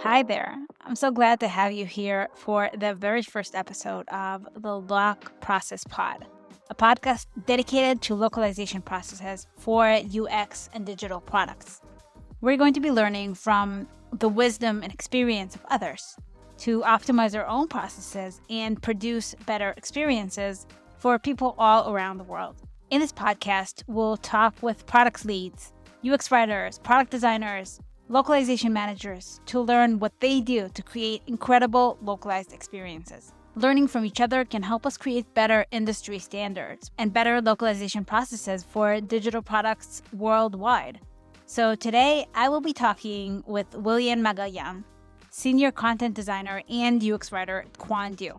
Hi there. I'm so glad to have you here for the very first episode of the Lock Process Pod, a podcast dedicated to localization processes for UX and digital products. We're going to be learning from the wisdom and experience of others to optimize our own processes and produce better experiences for people all around the world. In this podcast, we'll talk with product leads, UX writers, product designers, localization managers to learn what they do to create incredible localized experiences. Learning from each other can help us create better industry standards and better localization processes for digital products worldwide. So today I will be talking with Willian Magalhães, senior content designer and UX writer at Quandoo.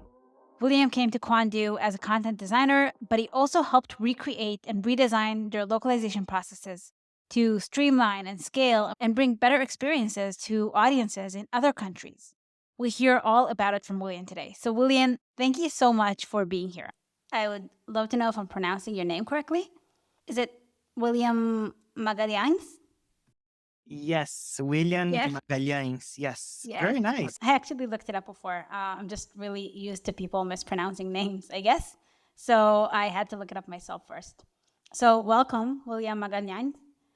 William came to Quandoo as a content designer, but he also helped recreate and redesign their localization processes to streamline and scale and bring better experiences to audiences in other countries. We hear all about it from William today. So, William, thank you so much for being here. I would love to know if I'm pronouncing your name correctly. Is it William Magalhães? Yes, Willian Yes. Magalhães. Yes, Yes. very nice. I actually looked it up before. I'm just really used to people mispronouncing names, I guess. So I had to look it up myself first. So welcome, William Magalhães.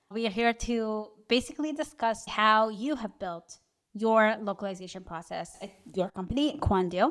We are here to basically discuss how you have built your localization process at your company, Quandoo.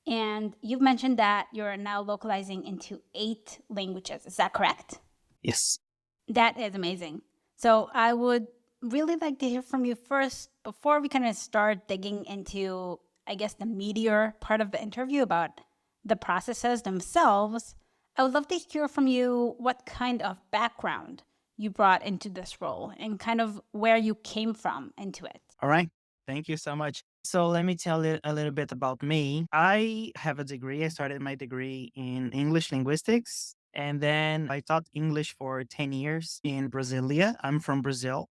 And you've mentioned that you're now localizing into 8 languages. Is that correct? Yes. That is amazing. So I would really like to hear from you first before we kind of start digging into, I guess, the meatier part of the interview about the processes themselves. I would love to hear from you what kind of background you brought into this role and kind of where you came from into it. All right. Thank you so much. So let me tell you a little bit about me. I have a degree. I started my degree in English Linguistics. And then I taught English for 10 years in Brasilia. I'm from Brazil.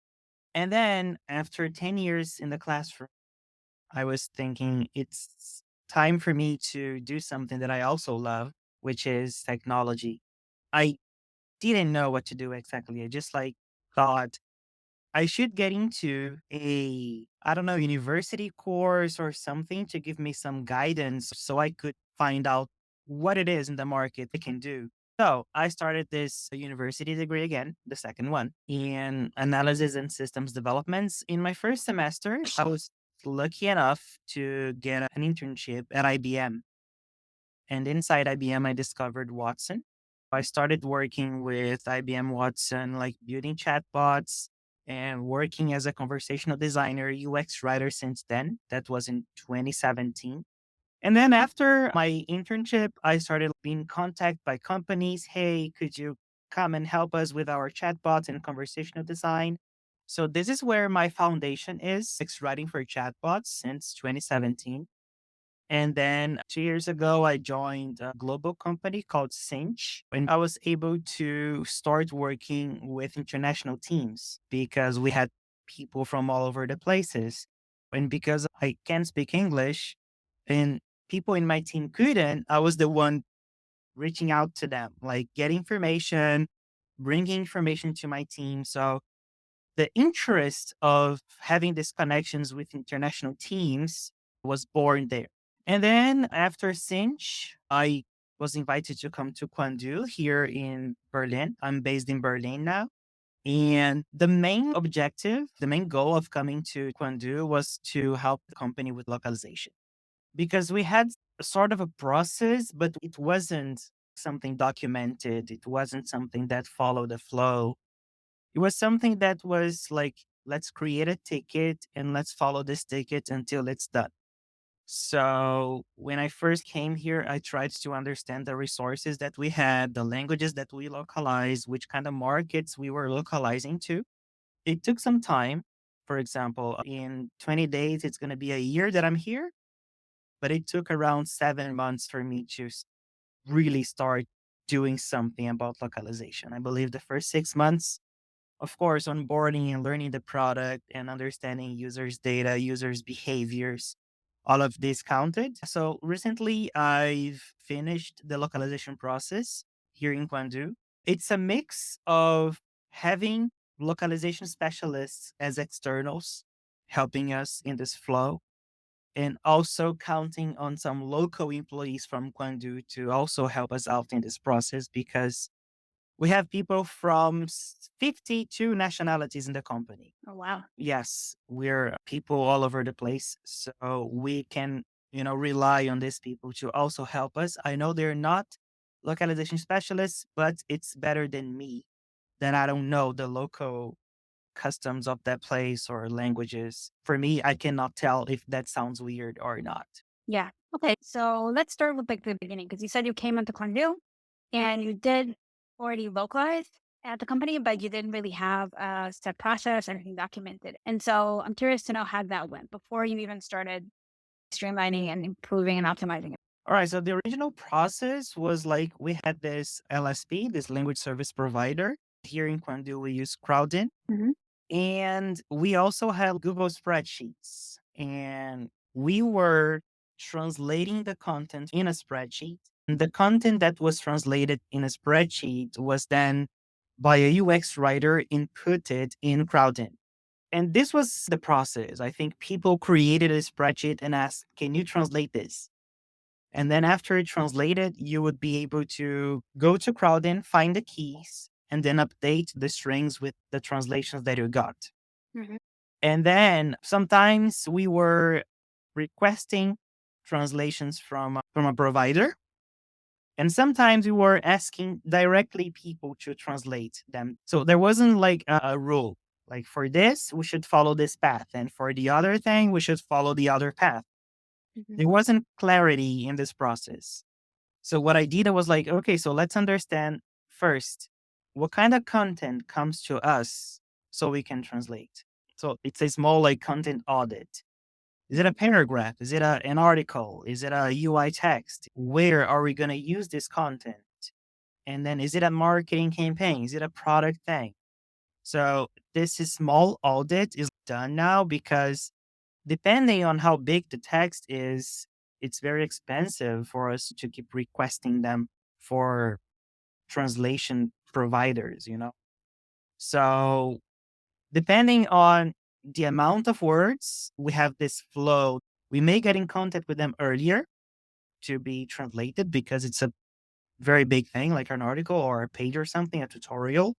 And then after 10 years in the classroom, I was thinking it's time for me to do something that I also love, which is technology. I didn't know what to do exactly. I just thought I should get into I don't know, university course or something to give me some guidance so I could find out what it is in the market I can do. So I started this university degree again, the second one, in analysis and systems developments. In my first semester, I was lucky enough to get an internship at IBM. And inside IBM, I discovered Watson. I started working with IBM Watson, like building chatbots and working as a conversational designer, UX writer since then. That was in 2017. And then after my internship, I started being contacted by companies. Hey, could you come and help us with our chatbots and conversational design? So this is where my foundation is, UX writing for chatbots since 2017. And then 2 years ago, I joined a global company called Cinch. And I was able to start working with international teams because we had people from all over the places. And because I can speak English and people in my team couldn't, I was the one reaching out to them, like get information, bringing information to my team. So the interest of having these connections with international teams was born there. And then after Cinch, I was invited to come to Quandoo here in Berlin. I'm based in Berlin now. And the main objective, the main goal of coming to Quandoo was to help the company with localization because we had sort of a process, but it wasn't something documented. It wasn't something that followed the flow. It was something that was like, let's create a ticket and let's follow this ticket until it's done. So when I first came here, I tried to understand the resources that we had, the languages that we localized, which kind of markets we were localizing to. It took some time. For example, in 20 days, it's going to be a year that I'm here, but it took around 7 months for me to really start doing something about localization. I believe the first 6 months, of course, onboarding and learning the product and understanding users' data, users' behaviors, all of this counted. So recently, I've finished the localization process here in Quandoo. It's a mix of having localization specialists as externals, helping us in this flow, and also counting on some local employees from Quandoo to also help us out in this process because we have people from 52 nationalities in the company. Oh, wow. Yes, we're people all over the place. So we can, rely on these people to also help us. I know they're not localization specialists, but it's better than me. Then I don't know the local customs of that place or languages. For me, I cannot tell if that sounds weird or not. Yeah. Okay. So let's start with like the beginning because you said you came into Quandoo and you did already localize at the company, but you didn't really have a set process, anything documented. And so I'm curious to know how that went before you even started streamlining and improving and optimizing it. All right. So the original process was like we had this LSP, this language service provider. Here in Quandoo, we use Crowdin. Mhm. And we also had Google spreadsheets. And we were translating the content in a spreadsheet. And the content that was translated in a spreadsheet was then by a UX writer inputted in Crowdin. And this was the process. I think people created a spreadsheet and asked, can you translate this? And then after it translated, you would be able to go to Crowdin, find the keys, and then update the strings with the translations that you got. Mhm. And then sometimes we were requesting translations from a provider. And sometimes we were asking directly people to translate them. So there wasn't like a rule. Like for this, we should follow this path. And for the other thing, we should follow the other path. Mhm. There wasn't clarity in this process. So what I did, I was like, okay, so let's understand first what kind of content comes to us so we can translate. So it's a small like content audit. Is it a paragraph? Is it an article? Is it a UI text? Where are we going to use this content? And then is it a marketing campaign? Is it a product thing? So this is small audit is done now because depending on how big the text is, it's very expensive for us to keep requesting them for translation providers. So, depending on the amount of words, we have this flow. We may get in contact with them earlier to be translated because it's a very big thing, like an article or a page or something, a tutorial.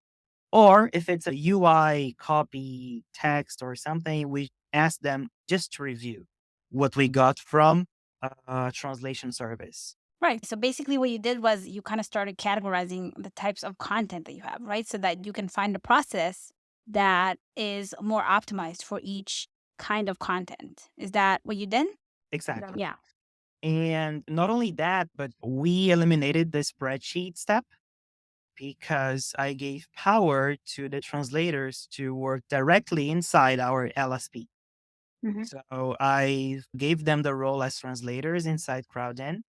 Or if it's a UI copy text or something, we ask them just to review what we got from a translation service. Right. So basically, what you did was you kind of started categorizing the types of content that you have, right? So that you can find a process that is more optimized for each kind of content. Is that what you did? Exactly. Yeah. And not only that, but we eliminated the spreadsheet step because I gave power to the translators to work directly inside our LSP. Mhm. So I gave them the role as translators inside CrowdN,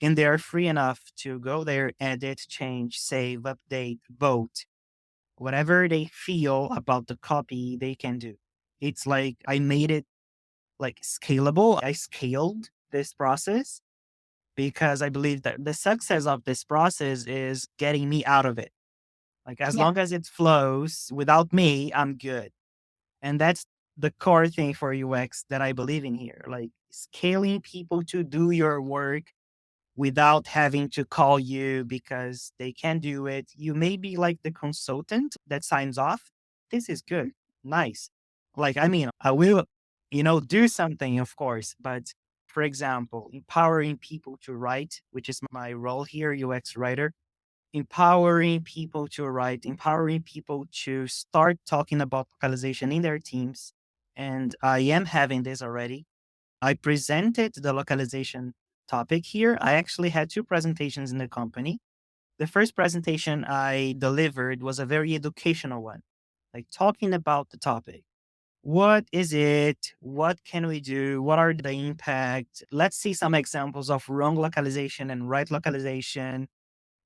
and they're free enough to go there, edit, change, save, update, vote, whatever they feel about the copy, they can do. It's like I made it like scalable. I scaled this process because I believe that the success of this process is getting me out of it. Like as Yeah. long as it flows without me, I'm good. And that's the core thing for UX that I believe in here. Like scaling people to do your work without having to call you because they can do it. You may be like the consultant that signs off. This is good. Nice. Like, I mean, I will, do something, of course, but for example, empowering people to write, which is my role here, UX writer, empowering people to write, empowering people to start talking about localization in their teams. And I am having this already. I presented the localization topic here. I actually had two presentations in the company. The first presentation I delivered was a very educational one, like talking about the topic. What is it? What can we do? What are the impact? Let's see some examples of wrong localization and right localization.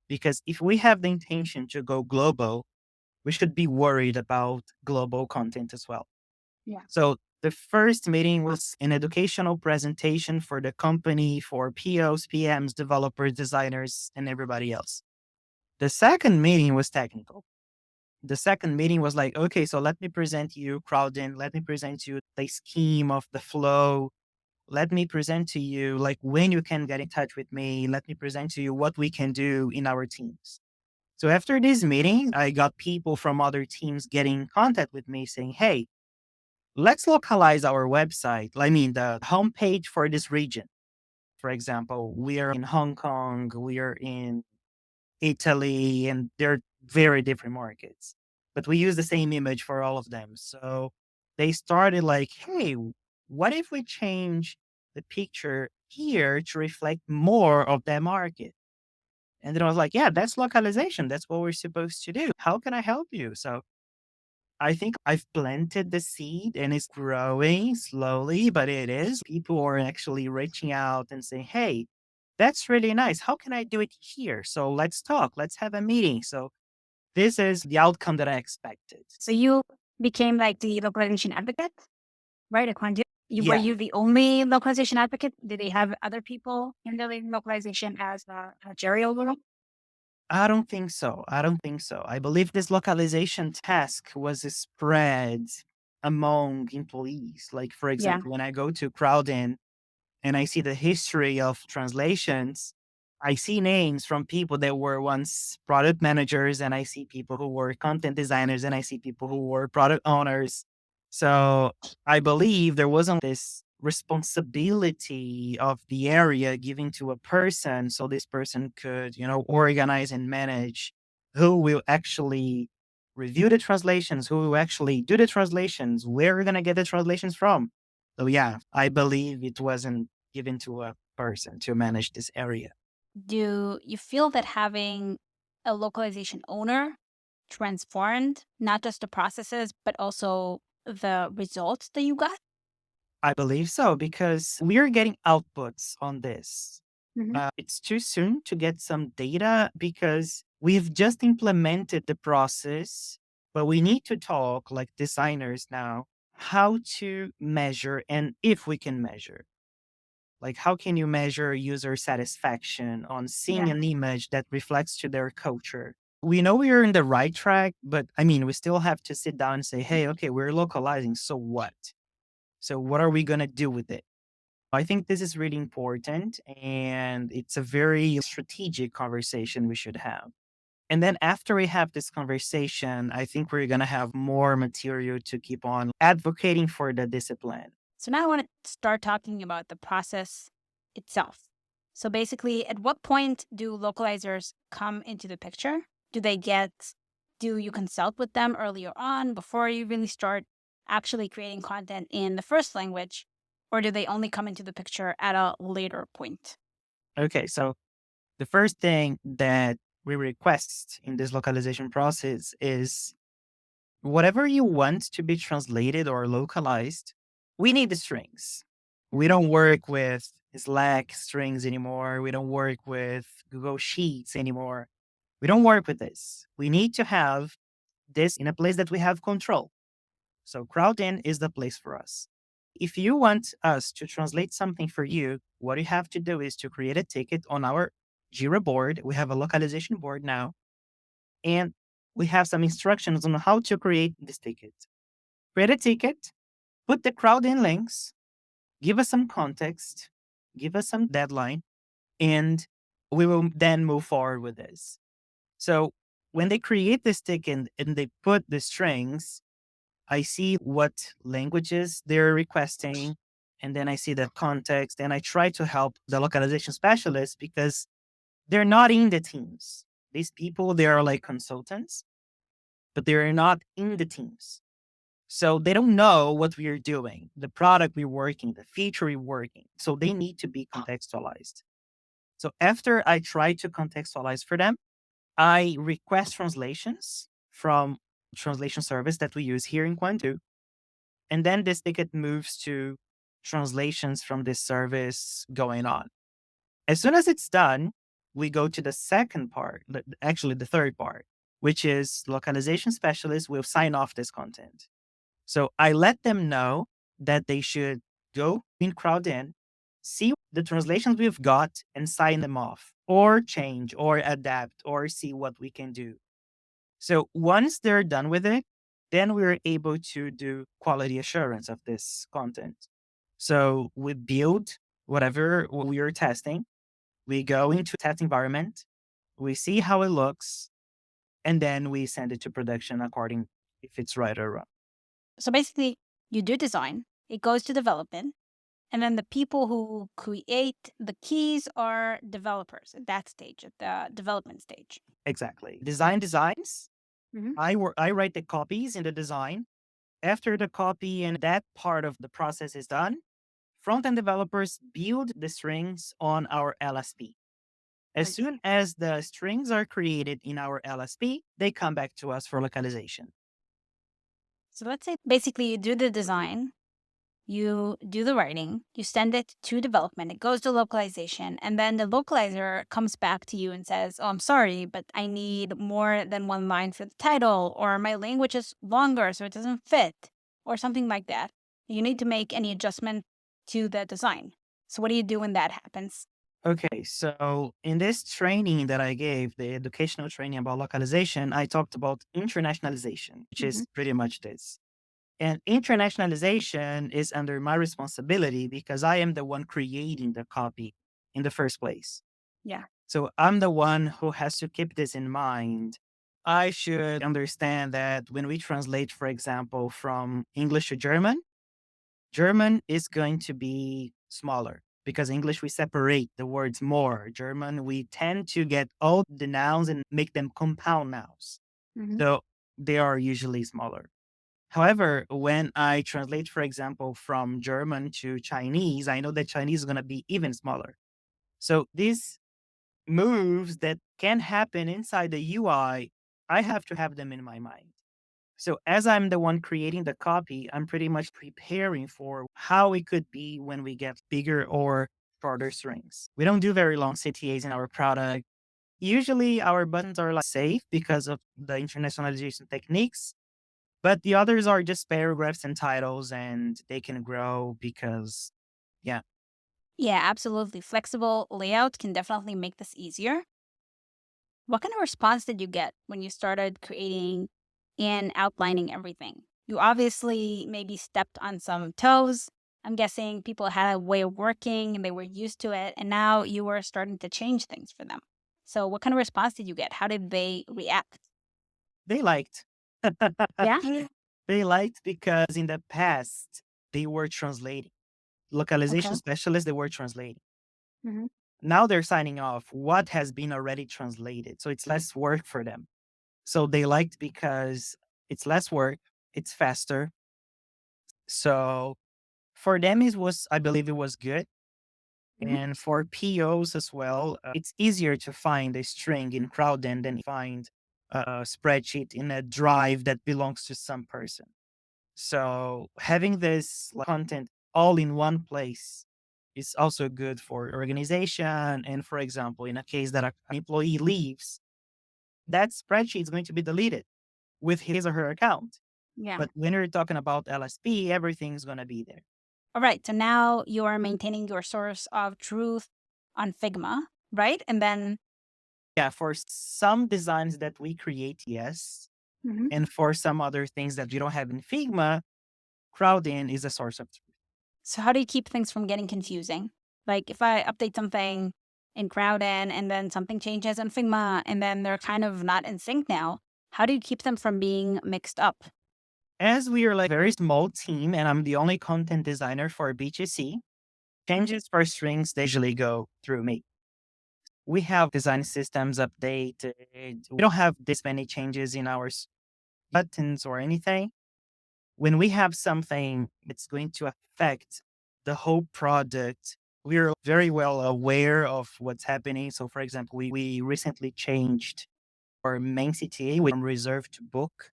Because if we have the intention to go global, we should be worried about global content as well. Yeah. So the first meeting was an educational presentation for the company, for POs, PMs, developers, designers, and everybody else. The second meeting was technical. The second meeting was like, okay, so let me present you crowding, let me present you the scheme of the flow, let me present to you like when you can get in touch with me, let me present to you what we can do in our teams. So after this meeting, I got people from other teams getting in contact with me saying, hey, let's localize our website. I mean, the homepage for this region. For example, we are in Hong Kong, we are in Italy, and they're very different markets. But we use the same image for all of them. So they started like, hey, what if we change the picture here to reflect more of that market? And then I was like, yeah, that's localization. That's what we're supposed to do. How can I help you? So I think I've planted the seed and it's growing slowly, but it is. People are actually reaching out and saying, hey, that's really nice. How can I do it here? So let's talk. Let's have a meeting. So this is the outcome that I expected. So you became like the localization advocate, right? At Quandoo. Were Yeah, you the only localization advocate? Did they have other people handling localization as a jury overall? I don't think so. I don't think so. I believe this localization task was spread among employees. Like, for Yeah. example, when I go to Crowdin and I see the history of translations, I see names from people that were once product managers, and I see people who were content designers, and I see people who were product owners. So I believe there wasn't this responsibility of the area given to a person so this person could, organize and manage who will actually review the translations, who will actually do the translations, where we're going to get the translations from. So yeah, I believe it wasn't given to a person to manage this area. Do you feel that having a localization owner transformed not just the processes, but also the results that you got? I believe so because we are getting outputs on this. Mhm. It's too soon to get some data because we've just implemented the process, but we need to talk like designers now how to measure and if we can measure. Like, how can you measure user satisfaction on seeing Yeah. an image that reflects to their culture? We know we are in the right track, but I mean, we still have to sit down and say, hey, okay, we're localizing. So what? So, what are we going to do with it? I think this is really important and it's a very strategic conversation we should have. And then after we have this conversation, I think we're going to have more material to keep on advocating for the discipline. So now I want to start talking about the process itself. So basically, at what point do localizers come into the picture? Do they get, do you consult with them earlier on before you really start actually creating content in the first language? Or do they only come into the picture at a later point? Okay, so the first thing that we request in this localization process is whatever you want to be translated or localized, we need the strings. We don't work with Slack strings anymore. We don't work with Google Sheets anymore. We don't work with this. We need to have this in a place that we have control. So CrowdIn is the place for us. If you want us to translate something for you, what you have to do is to create a ticket on our Jira board. We have a localization board now, and we have some instructions on how to create this ticket. Create a ticket, put the CrowdIn links, give us some context, give us some deadline, and we will then move forward with this. So when they create this ticket and they put the strings, I see what languages they're requesting, and then I see the context, and I try to help the localization specialists because they're not in the teams. These people, they are like consultants, but they're not in the teams. So they don't know what we are doing, the product we're working, the feature we're working. So they need to be contextualized. So after I try to contextualize for them, I request translations from translation service that we use here in Quandoo. And then this ticket moves to translations from this service going on. As soon as it's done, we go to the second part, actually the third part, which is localization specialists will sign off this content. So I let them know that they should go in CrowdIn, see the translations we've got and sign them off or change or adapt or see what we can do. So once they're done with it, then we're able to do quality assurance of this content. So we build whatever we are testing. We go into a test environment, we see how it looks, and then we send it to production according if it's right or wrong. So basically, you do design, it goes to development, and then the people who create the keys are developers at that stage, at the development stage. Exactly. Design designs. Hmm. I write the copies in the design. After the copy and that part of the process is done, front-end developers build the strings on our LSP. As I see. soon as the strings are created in our LSP, they come back to us for localization. So let's say basically you do the design, you do the writing, you send it to development, it goes to localization, and then the localizer comes back to you and says, "Oh, I'm sorry, but I need more than one line for the title, or my language is longer, so it doesn't fit," or something like that. You need to make any adjustment to the design. So, what do you do when that happens? Okay, so in this training that I gave, the educational training about localization, I talked about internationalization, which Hmm. is pretty much this. And internationalization is under my responsibility because I am the one creating the copy in the first place. Yeah. So I'm the one who has to keep this in mind. I should understand that when we translate, for example, from English to German, German is going to be smaller because English, we separate the words more. German, we tend to get all the nouns and make them compound nouns. Hmm. So they are usually smaller. However, when I translate, for example, from German to Chinese, I know that Chinese is going to be even smaller. So these moves that can happen inside the I have to have them in my mind. So as I'm the one creating the copy, I'm pretty much preparing for how it could be when we get bigger or shorter strings. We don't do very long CTAs in our product. Usually our buttons are like safe because of the internationalization techniques, but the others are just paragraphs and titles and they can grow because, yeah. Yeah, absolutely. Flexible layout can definitely make this easier. What kind of response did you get when you started creating and outlining everything? You obviously maybe stepped on some toes. I'm guessing people had a way of working and they were used to it, and now you were starting to change things for them. So, what kind of response did you get? How did they react? They liked. Yeah. They liked because in the past, they were translating. Localization Okay. specialists, they were translating. Hmm. Now they're signing off what has been already translated. So it's less work for them. So they liked because it's less work, it's faster. So for them, it was, I believe it was good. Hmm. And for POs as well, it's easier to find a string in Crowden than find a spreadsheet in a drive that belongs to some person. So having this content all in one place is also good for organization. And for example, in a case that an employee leaves, that spreadsheet is going to be deleted with his or her account. Yeah. But when you're talking about LSP, everything's going to be there. All right. So now you are maintaining your source of truth on Figma, right? And then, Yeah, for some designs that we create, yes. mhm, And for some other things that we don't have in Figma, Crowdin is a source of truth. so how do you keep things from getting confusing? Like if I update something in Crowden and then something changes in Figma and then they're kind of not in sync now, how do you keep them from being mixed up? As we are like a very small team and I'm the only content designer for B2C, changes for strings, they usually go through me. We have design systems updated. We don't have this many changes in our buttons or anything. When we have something that's going to affect the whole product, we're very well aware of what's happening. So, for example, we recently changed our main CTA from reserve to book.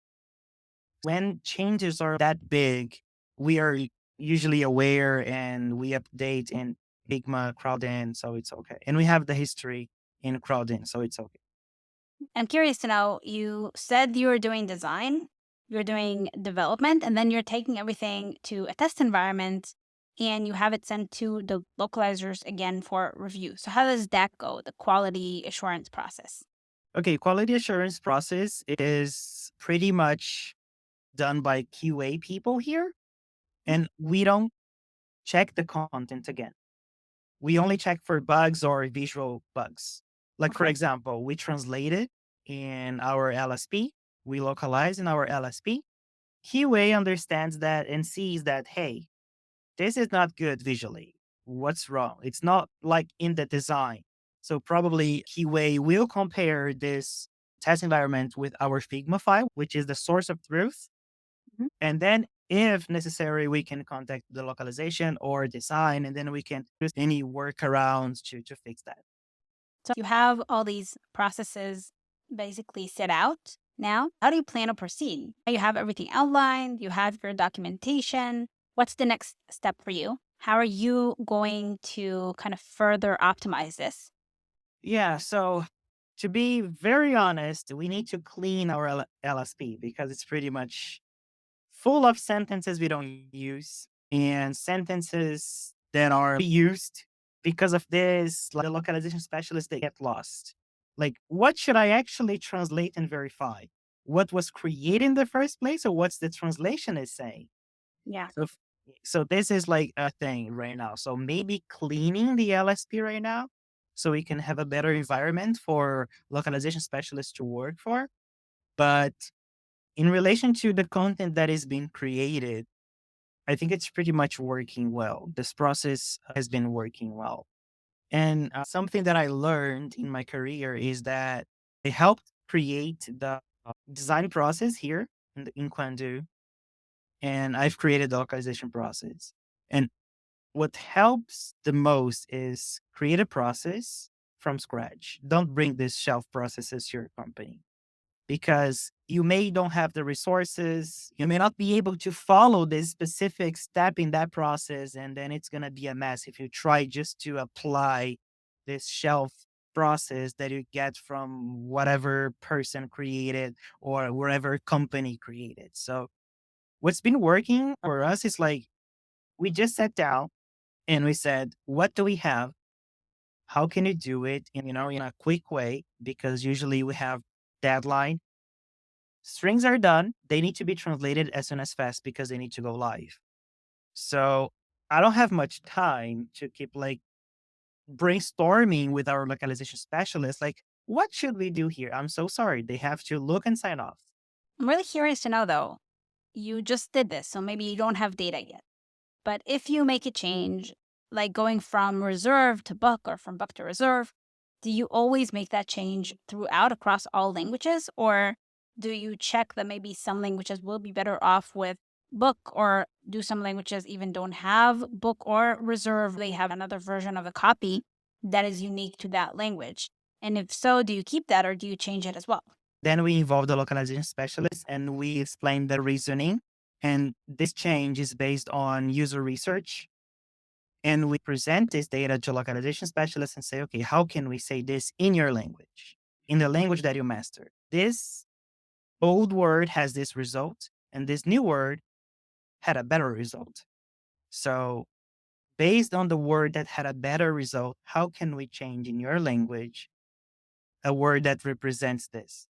When changes are that big, we are usually aware and we update in Figma, Crowdin, so it's okay. And we have the history in Crowdin, so it's okay. I'm curious to know, you said you were doing design, you're doing development, and then you're taking everything to a test environment and you have it sent to the localizers again for review. So how does that go, the quality assurance process? Okay, quality assurance process is pretty much done by QA people here, and we don't check the content again. We only check for bugs or visual bugs. Like, for Okay. example, we translate it in our LSP, we localize in our LSP. QA understands that and sees that, hey, this is not good visually. What's wrong? It's not like in the design. So probably QA will compare this test environment with our Figma file, which is the source of truth. Mhm. And then if necessary, we can contact the localization or design, and then we can use any workarounds to fix that. So you have all these processes basically set out now. How do you plan to proceed? You have everything outlined, you have your documentation. What's the next step for you? How are you going to kind of further optimize this? Yeah. So to be very honest, we need to clean our LSP because it's pretty much full of sentences we don't use and sentences that are used because of this. Like the localization specialists, they get lost. Like, what should I actually translate and verify? What was created in the first place, or what's the translation is saying? Yeah. So, so this is like a thing right now. So maybe cleaning the LSP right now, so we can have a better environment for localization specialists to work for. But in relation to the content that is being created, I think it's pretty much working well. This process has been working well. And something that I learned in my career is that it helped create the design process here in Quandoo. And I've created the localization process. And what helps the most is create a process from scratch. Don't bring these shelf processes to your company because you may don't have the resources. You may not be able to follow this specific step in that process. And then it's going to be a mess if you try just to apply this shelf process that you get from whatever person created or wherever company created. So what's been working for us is like we just sat down and we said, what do we have? How can you do it in a quick way? Because usually we have deadline. Strings are done. They need to be translated as soon as fast because they need to go live. So I don't have much time to keep like brainstorming with our localization specialists. Like, what should we do here? I'm so sorry. They have to look and sign off. I'm really curious to know though, you just did this, so maybe you don't have data yet. But if you make a change, like going from reserve to book or from book to reserve, do you always make that change throughout across all languages? Or do you check that maybe some languages will be better off with book, or do some languages even don't have book or reserve? They have another version of the copy that is unique to that language. And if so, do you keep that or do you change it as well? Then we involve the localization specialist and we explain the reasoning. And this change is based on user research. And we present this data to localization specialists and say, okay, how can we say this in your language, in the language that you master? This old word has this result, and this new word had a better result. So, based on the word that had a better result, how can we change in your language a word that represents this?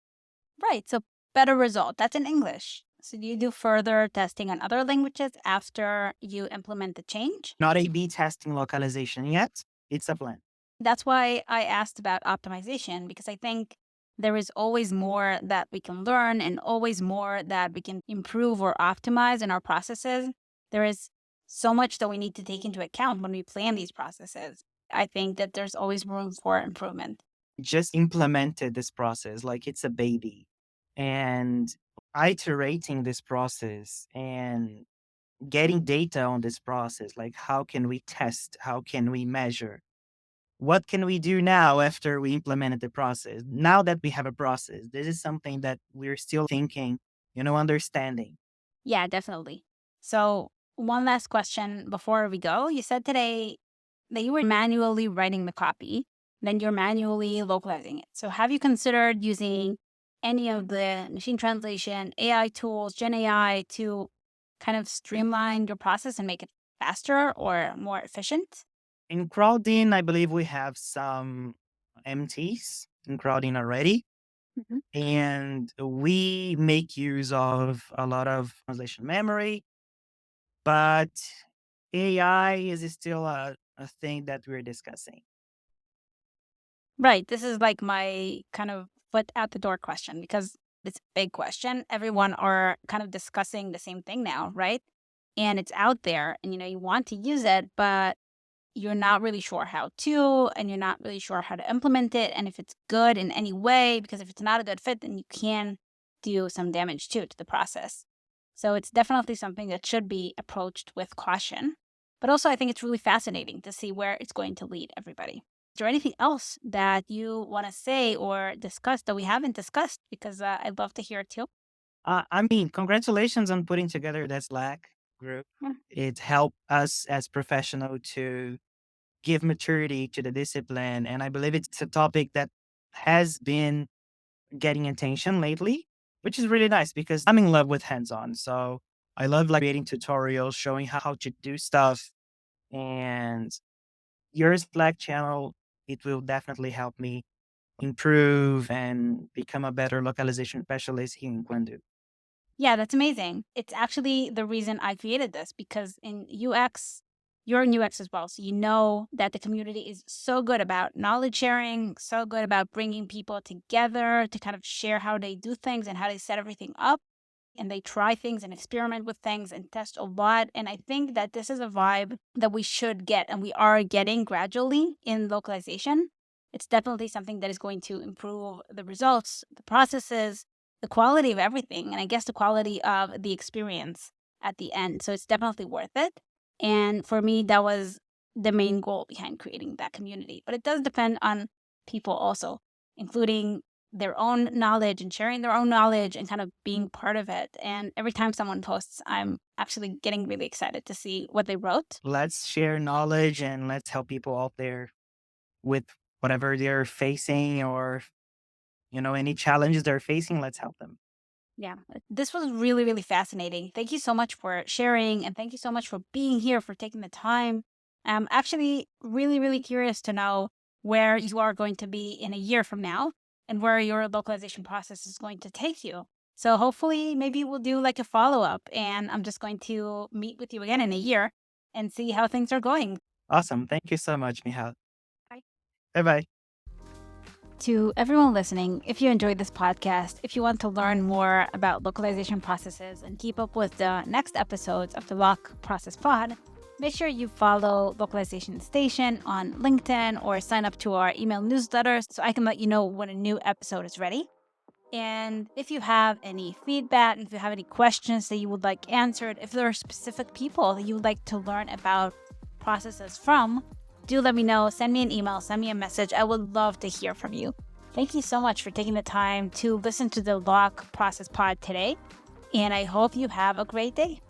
Right. So better result. That's in English. So do you do further testing on other languages after you implement the change? Not A B testing localization yet. It's a plan. That's why I asked about optimization, because I think there is always more that we can learn and always more that we can improve or optimize in our processes. There is so much that we need to take into account when we plan these processes. I think that there's always room for improvement. Just implemented this process like it's a baby and iterating this process and getting data on this process. Like, how can we test? How can we measure? What can we do now after we implemented the process? Now that we have a process, this is something that we're still thinking, understanding. Yeah, definitely. So, one last question before we go. You said today that you were manually writing the copy, then you're manually localizing it. So, have you considered using any of the machine translation AI tools, Gen AI, to kind of streamline your process and make it faster or more efficient? In crowdin, I believe we have some MTs in crowdin already. Mhm. And we make use of a lot of translation memory, but AI is still a thing that we're discussing. Right. This is like my kind of foot out the door question because it's a big question. Everyone are kind of discussing the same thing now, right? And it's out there and you want to use it, but you're not really sure how to, and you're not really sure how to implement it and if it's good in any way, because if it's not a good fit, then you can do some damage too to the process. So it's definitely something that should be approached with caution. But also, I think it's really fascinating to see where it's going to lead everybody. Is there anything else that you want to say or discuss that we haven't discussed? Because I'd love to hear it too. I mean, congratulations on putting together that Slack group. Yeah. It helped us as professional to give maturity to the discipline. And I believe it's a topic that has been getting attention lately, which is really nice because I'm in love with hands-on. So I love like creating tutorials, showing how to do stuff. And your Slack channel, it will definitely help me improve and become a better localization specialist here in Quandoo. Yeah, that's amazing. It's actually the reason I created this because in UX, you're in UX as well. So you know that the community is so good about knowledge sharing, so good about bringing people together to kind of share how they do things and how they set everything up. And they try things and experiment with things and test a lot. And I think that this is a vibe that we should get and we are getting gradually in localization. It's definitely something that is going to improve the results, the processes, the quality of everything, and I guess the quality of the experience at the end. So it's definitely worth it. And for me, that was the main goal behind creating that community. But it does depend on people also, including their own knowledge and sharing their own knowledge and kind of being part of it. And every time someone posts, I'm actually getting really excited to see what they wrote. Let's share knowledge and let's help people out there with whatever they're facing or, any challenges they're facing. Let's help them. Yeah, this was really, really fascinating. Thank you so much for sharing and thank you so much for being here, for taking the time. I'm actually really, really curious to know where you are going to be in a year from now and where your localization process is going to take you. So hopefully maybe we'll do like a follow-up and I'm just going to meet with you again in a year and see how things are going. Awesome. Thank you so much, Michal. Bye. Bye bye. To everyone listening, if you enjoyed this podcast, if you want to learn more about localization processes and keep up with the next episodes of the Lock Process Pod, make sure you follow Localization Station on LinkedIn or sign up to our email newsletter so I can let you know when a new episode is ready. And if you have any feedback, if you have any questions that you would like answered, if there are specific people that you would like to learn about processes from, do let me know. Send me an email, send me a message. I would love to hear from you. Thank you so much for taking the time to listen to the Lock Process Pod today. And I hope you have a great day.